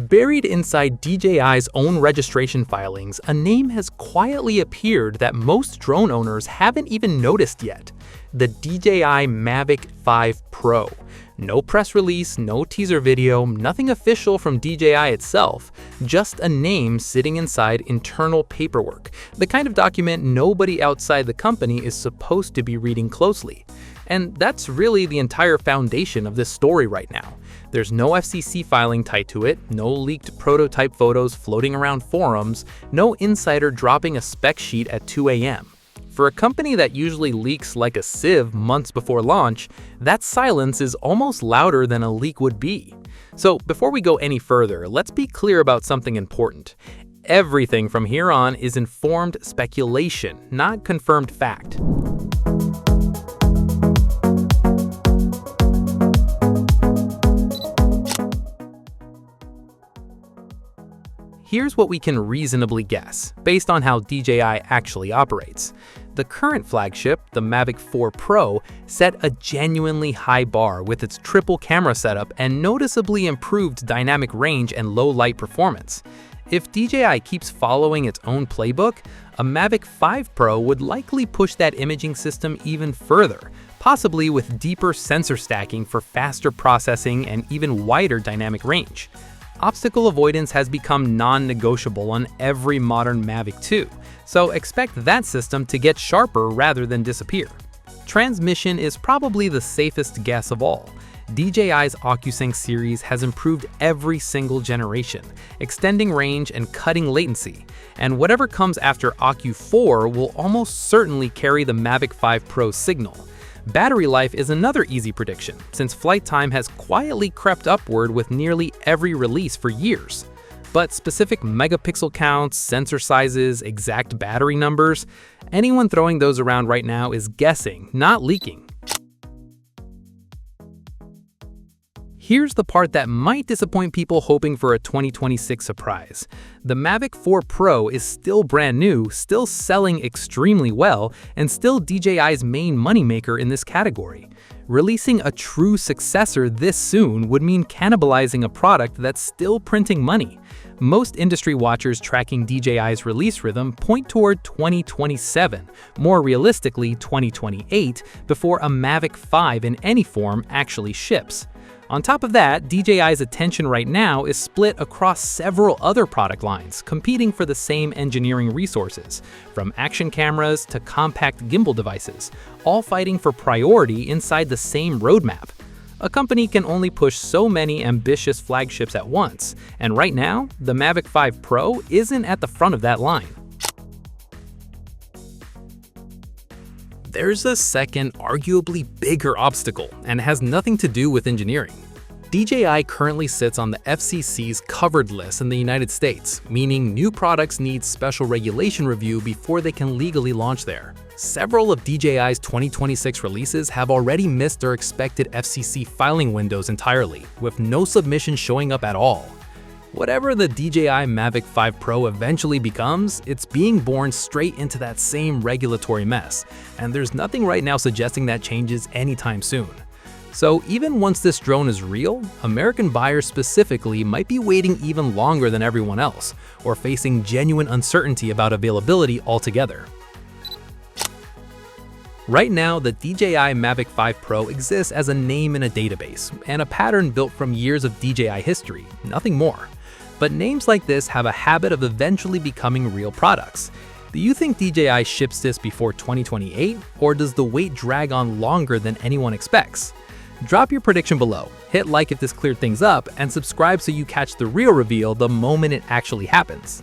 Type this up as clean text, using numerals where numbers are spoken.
Buried inside DJI's own registration filings, a name has quietly appeared that most drone owners haven't even noticed yet: the DJI Mavic 5 Pro. No press release, no teaser video, nothing official from DJI itself, just a name sitting inside internal paperwork, the kind of document nobody outside the company is supposed to be reading closely. And that's really the entire foundation of this story right now. There's no FCC filing tied to it, no leaked prototype photos floating around forums, no insider dropping a spec sheet at 2 a.m. For a company that usually leaks like a sieve months before launch, that silence is almost louder than a leak would be. So before we go any further, let's be clear about something important. Everything from here on is informed speculation, not confirmed fact. Here's what we can reasonably guess, based on how DJI actually operates. The current flagship, the Mavic 4 Pro, set a genuinely high bar with its triple camera setup and noticeably improved dynamic range and low light performance. If DJI keeps following its own playbook, a Mavic 5 Pro would likely push that imaging system even further, possibly with deeper sensor stacking for faster processing and even wider dynamic range. Obstacle avoidance has become non-negotiable on every modern Mavic 2, so expect that system to get sharper rather than disappear. Transmission is probably the safest guess of all. DJI's OcuSync series has improved every single generation, extending range and cutting latency, and whatever comes after Ocu4 will almost certainly carry the Mavic 5 Pro signal. Battery life is another easy prediction, since flight time has quietly crept upward with nearly every release for years. But specific megapixel counts, sensor sizes, exact battery numbers, anyone throwing those around right now is guessing, not leaking. Here's the part that might disappoint people hoping for a 2026 surprise. The Mavic 4 Pro is still brand new, still selling extremely well, and still DJI's main moneymaker in this category. Releasing a true successor this soon would mean cannibalizing a product that's still printing money. Most industry watchers tracking DJI's release rhythm point toward 2027, more realistically 2028, before a Mavic 5 in any form actually ships. On top of that, DJI's attention right now is split across several other product lines, competing for the same engineering resources, from action cameras to compact gimbal devices, all fighting for priority inside the same roadmap. A company can only push so many ambitious flagships at once, and right now, the Mavic 5 Pro isn't at the front of that line. There's a second, arguably bigger obstacle, and has nothing to do with engineering. DJI currently sits on the FCC's covered list in the United States, meaning new products need special regulation review before they can legally launch there. Several of DJI's 2026 releases have already missed their expected FCC filing windows entirely, with no submission showing up at all. Whatever the DJI Mavic 5 Pro eventually becomes, it's being born straight into that same regulatory mess, and there's nothing right now suggesting that changes anytime soon. So even once this drone is real, American buyers specifically might be waiting even longer than everyone else, or facing genuine uncertainty about availability altogether. Right now, the DJI Mavic 5 Pro exists as a name in a database, and a pattern built from years of DJI history, nothing more. But names like this have a habit of eventually becoming real products. Do you think DJI ships this before 2028, or does the wait drag on longer than anyone expects? Drop your prediction below, hit like if this cleared things up, and subscribe so you catch the real reveal the moment it actually happens.